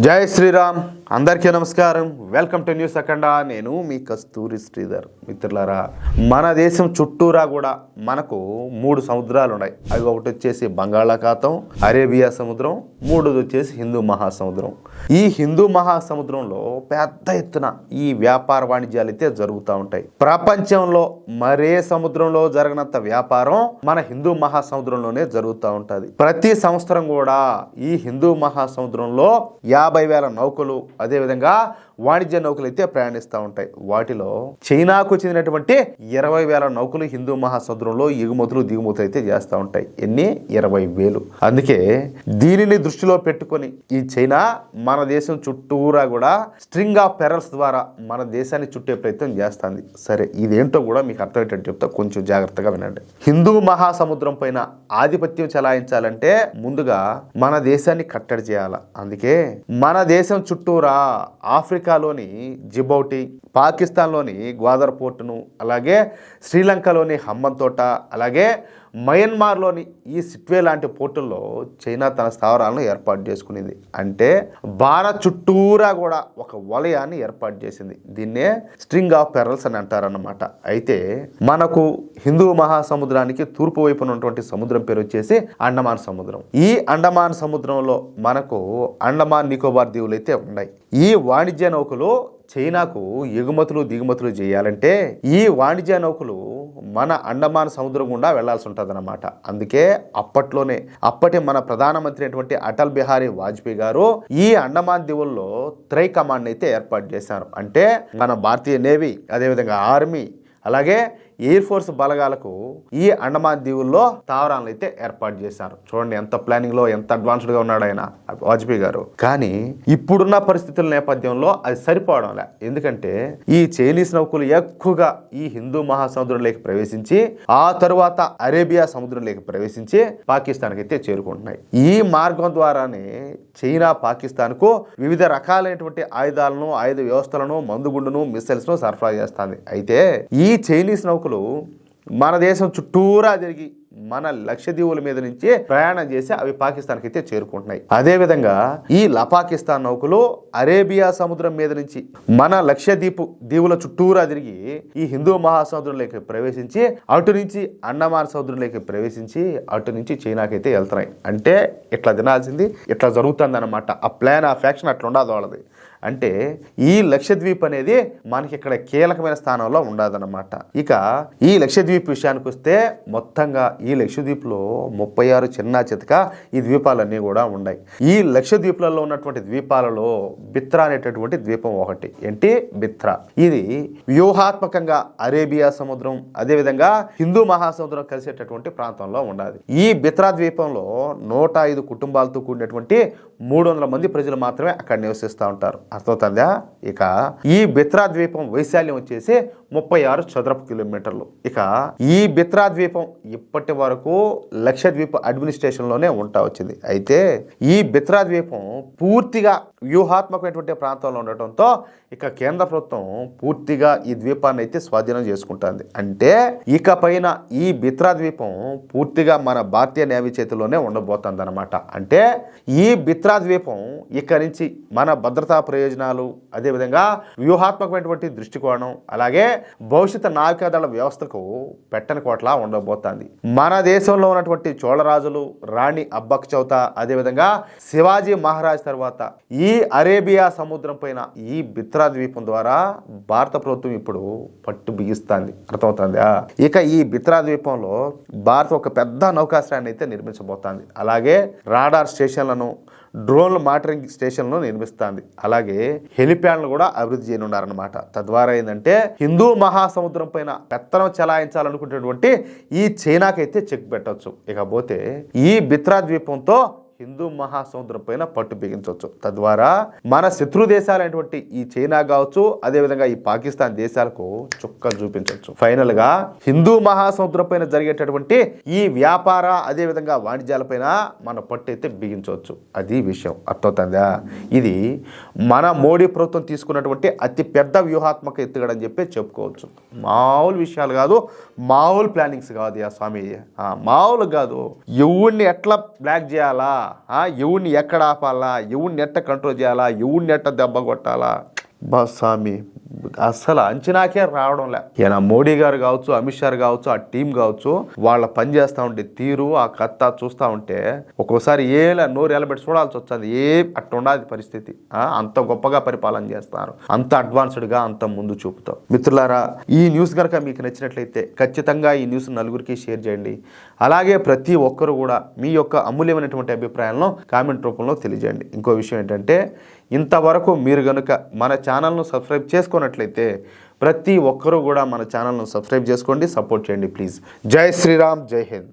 జై శ్రీరామ్. అందరికీ నమస్కారం. వెల్కమ్ టు న్యూస్ అఖండ. నేను మీ కస్తూరి శ్రీధర్. మిత్రులారా, మన దేశం చుట్టూరా కూడా మనకు 3 సముద్రాలు ఉన్నాయి. అవి ఒకటి వచ్చేసి బంగాళాఖాతం, అరేబియా సముద్రం, మూడోది వచ్చేసి హిందూ మహాసముద్రం. ఈ హిందూ మహాసముద్రంలో పెద్ద ఎత్తున ఈ వ్యాపార వాణిజ్యాలు అయితే జరుగుతూ ఉంటాయి. ప్రపంచంలో మరే సముద్రంలో జరగనంత వ్యాపారం మన హిందూ మహాసముద్రంలోనే జరుగుతూ ఉంటుంది. ప్రతి సంవత్సరం కూడా ఈ హిందూ మహాసముద్రంలో 50,000 నౌకలు, అదేవిధంగా వాణిజ్య నౌకలు అయితే ప్రయాణిస్తూ ఉంటాయి. వాటిలో చైనాకు చెందినటువంటి 20,000 నౌకలు హిందూ మహాసముద్రంలో ఎగుమతులు దిగుమతులు అయితే చేస్తూ ఉంటాయి. ఎన్ని? 20,000. అందుకే దీనిని దృష్టిలో పెట్టుకొని ఈ చైనా మన దేశం చుట్టూరా కూడా స్ట్రింగ్ ఆఫ్ పెరల్స్ ద్వారా మన దేశాన్ని చుట్టే ప్రయత్నం చేస్తుంది. సరే, ఇదేంటో కూడా మీకు అర్థమయ్యేటట్టు చెప్తా, కొంచెం జాగ్రత్తగా వినండి. హిందూ మహాసముద్రం పైన ఆధిపత్యం చెలాయించాలంటే ముందుగా మన దేశాన్ని కట్టడి చేయాలి. అందుకే మన దేశం చుట్టూరా ఆఫ్రికాలోని జిబౌటి, పాకిస్తాన్లోని గ్వాదర్ పోర్టును, అలాగే శ్రీలంకలోని హంబంతోట, అలాగే మయన్మార్లోని ఈ సిట్వే లాంటి పోర్టుల్లో చైనా తన స్థావరాలను ఏర్పాటు చేసుకునేది. అంటే భారత్ చుట్టూరా కూడా ఒక వలయాన్ని ఏర్పాటు చేసింది. దీన్నే స్ట్రింగ్ ఆఫ్ పెరల్స్ అని అంటారన్నమాట. అయితే మనకు హిందూ మహాసముద్రానికి తూర్పు వైపున ఉన్నటువంటి సముద్రం పేరు వచ్చేసి అండమాన్ సముద్రం. ఈ అండమాన్ సముద్రంలో మనకు అండమాన్ నికోబార్ దీవులు అయితే ఉన్నాయి. ఈ వాణిజ్య నౌకలు చైనాకు ఎగుమతులు దిగుమతులు చేయాలంటే ఈ వాణిజ్య నౌకలు మన అండమాన్ సముద్రం గుండా వెళ్లాల్సి ఉంటుంది అన్నమాట. అందుకే అప్పటి మన ప్రధానమంత్రి అయినటువంటి అటల్ బిహారీ వాజ్పేయి గారు ఈ అండమాన్ దీవుల్లో త్రై కమాండ్ అయితే ఏర్పాటు చేశారు. అంటే మన భారతీయ నేవీ, అదేవిధంగా ఆర్మీ, అలాగే ఎయిర్ ఫోర్స్ బలగాలకు ఈ అండమాన్ దీవుల్లో స్థావరాలను అయితే ఏర్పాటు చేశారు. చూడండి ఎంత ప్లానింగ్ లో, ఎంత అడ్వాన్స్డ్ గా ఉన్నాడు ఆయన వాజ్పేయి గారు. కానీ ఇప్పుడున్న పరిస్థితుల నేపథ్యంలో అది సరిపోవడం లే. ఎందుకంటే ఈ చైనీస్ నౌకలు ఎక్కువగా ఈ హిందూ మహాసముద్రంలోకి ప్రవేశించి ఆ తరువాత అరేబియా సముద్రంలోకి ప్రవేశించి పాకిస్తాన్కి అయితే చేరుకుంటున్నాయి. ఈ మార్గం ద్వారానే చైనా పాకిస్తాన్ కు వివిధ రకాలైనటువంటి ఆయుధాలను, ఆయుధ వ్యవస్థలను, మందుగుండును, మిసైల్స్ ను సరఫరా చేస్తుంది. అయితే ఈ చైనీస్ నౌకలు మన దేశం చుట్టూరా తిరిగి మన లక్షద్వీపుల మీద నుంచి ప్రయాణం చేసి అవి పాకిస్తాన్కి అయితే చేరుకుంటున్నాయి. అదేవిధంగా ఈ పాకిస్తాన్ నౌకలు అరేబియా సముద్రం మీద నుంచి మన దీవుల చుట్టూరా తిరిగి ఈ హిందూ మహాసముద్రంలోకి ప్రవేశించి అటు నుంచి అండమాన్ సముద్రంలోకి ప్రవేశించి అటు నుంచి చైనాకి అయితే వెళ్తున్నాయి. అంటే ఇట్లా తినాల్సింది ఇట్లా జరుగుతుంది అన్నమాట. ఆ ప్లాన్, ఆ ఫ్యాక్షన్ అట్లా ఉండదు వాళ్ళది. అంటే ఈ లక్షద్వీప్ అనేది మనకి ఇక్కడ కీలకమైన స్థానంలో ఉండదన్నమాట. ఇక ఈ లక్షద్వీప్ విషయానికి వస్తే మొత్తంగా ఈ లక్షద్వీప్లో 36 చిన్న చితక ఈ ద్వీపాలన్నీ కూడా ఉన్నాయి. ఈ లక్షద్వీప్లలో ఉన్నటువంటి ద్వీపాలలో బిత్రా అనేటటువంటి ద్వీపం ఒకటి. ఏంటి? బిత్రా. ఇది వ్యూహాత్మకంగా అరేబియా సముద్రం, అదేవిధంగా హిందూ మహాసముద్రం కలిసేటటువంటి ప్రాంతంలో ఉండాలి. ఈ బిత్రా ద్వీపంలో 105 కుటుంబాలతో కూడినటువంటి 300 మంది ప్రజలు మాత్రమే అక్కడ నివసిస్తూ ఉంటారు. అర్థమవుతుందా? ఇక ఈ బిత్రా ద్వీపం వైశాల్యం వచ్చేసి 36 చదరపు కిలోమీటర్లు. ఇక ఈ బిత్రా ద్వీపం ఇప్పటి వరకు లక్షద్వీప్ అడ్మినిస్ట్రేషన్లోనే ఉంటా వచ్చింది. అయితే ఈ బిత్రా ద్వీపం పూర్తిగా వ్యూహాత్మకమైనటువంటి ప్రాంతంలో ఉండటంతో ఇక కేంద్ర ప్రభుత్వం పూర్తిగా ఈ ద్వీపాన్ని అయితే స్వాధీనం చేసుకుంటుంది. అంటే ఇక పైన ఈ బిత్రా ద్వీపం పూర్తిగా మన భారతీయ నేవీ చేతిలోనే ఉండబోతుంది అనమాట. అంటే ఈ బిత్రా ద్వీపం ఇక నుంచి మన భద్రతా ప్రయోజనాలు, అదేవిధంగా వ్యూహాత్మకమైనటువంటి దృష్టికోణం, అలాగే భవిష్యత్ నావికాదళ వ్యవస్థకు పెట్టని కోట్లా ఉండబోతుంది. మన దేశంలో ఉన్నటువంటి చోళరాజులు, రాణి అబ్బక్ చౌత, అదేవిధంగా శివాజీ మహారాజ్ తర్వాత ఈ అరేబియా సముద్రం పైన ఈ బిత్రా ద్వీపం ద్వారా భారత ప్రభుత్వం ఇప్పుడు పట్టు బిగిస్తుంది. అర్థమవుతుందా? ఇక ఈ బిత్రా ద్వీపంలో భారత్ ఒక పెద్ద నౌకాశ్రయాన్ని అయితే నిర్మించబోతోంది. అలాగే రాడార్ స్టేషన్లను, డ్రోన్ల మానిటరింగ్ స్టేషన్లను నిర్మిస్తుంది. అలాగే హెలిప్యాడ్లు కూడా అభివృద్ధి చేయనున్నారనమాట. తద్వారా ఏంటంటే హిందూ మహాసముద్రం పైన పెత్తనం చెలాయించాలనుకునేటువంటి ఈ చైనాకైతే చెక్ పెట్టవచ్చు. ఇకపోతే ఈ బిత్రా ద్వీపంతో హిందూ మహాసముద్రం పైన పట్టు బిగించవచ్చు. తద్వారా మన శత్రు దేశాలైనటువంటి ఈ చైనా కావచ్చు, అదేవిధంగా ఈ పాకిస్తాన్ దేశాలకు చుక్కలు చూపించవచ్చు. ఫైనల్ గా హిందూ మహాసముద్రం పైన జరిగేటటువంటి ఈ వ్యాపార, అదేవిధంగా వాణిజ్యాలపైన మన పట్టు అయితే బిగించవచ్చు. అది విషయం. అర్థమవుతుందా? ఇది మన మోడీ ప్రభుత్వం తీసుకున్నటువంటి అతి పెద్ద వ్యూహాత్మక ఎత్తుగడని చెప్పి చెప్పుకోవచ్చు. మామూలు విషయాలు కాదు, మామూలు ప్లానింగ్స్ కాదు. స్వామి మామూలు కాదు. ఎవరిని ఎట్లా బ్లాక్ చేయాలా, ఎవరిని ఎక్కడ ఆపాలా, ఎవరిని ఎట్ట కంట్రోల్ చేయాలా, ఎవరిని ఎట్ట దెబ్బ కొట్టాలా, స్వామి అస్సలు అంచనాకే రావడంలే. ఈయన మోడీ గారు కావచ్చు, అమిత్ షా కావచ్చు, ఆ టీం కావచ్చు, వాళ్ళ పని చేస్తూ ఉంటే తీరు, ఆ కథ చూస్తూ ఉంటే ఒక్కోసారి నోరు ఎలబెట్టి చూడాల్సి వస్తుంది. అట్ట ఉండాలి పరిస్థితి. అంత గొప్పగా పరిపాలన చేస్తారు, అంత అడ్వాన్స్డ్గా, అంత ముందు చూపుతాం. మిత్రులారా, ఈ న్యూస్ కనుక మీకు నచ్చినట్లయితే ఖచ్చితంగా ఈ న్యూస్ నలుగురికి షేర్ చేయండి. అలాగే ప్రతి ఒక్కరు కూడా మీ యొక్క అమూల్యమైనటువంటి అభిప్రాయాలను కామెంట్ రూపంలో తెలియజేయండి. ఇంకో విషయం ఏంటంటే, ఇంతవరకు మీరు కనుక మన ఛానల్ను సబ్స్క్రైబ్ చేసుకున్నట్లయితే ప్రతి ఒక్కరూ కూడా మన ఛానల్ను సబ్స్క్రైబ్ చేసుకోండి, సపోర్ట్ చేయండి ప్లీజ్. జై శ్రీరామ్, జై హింద్.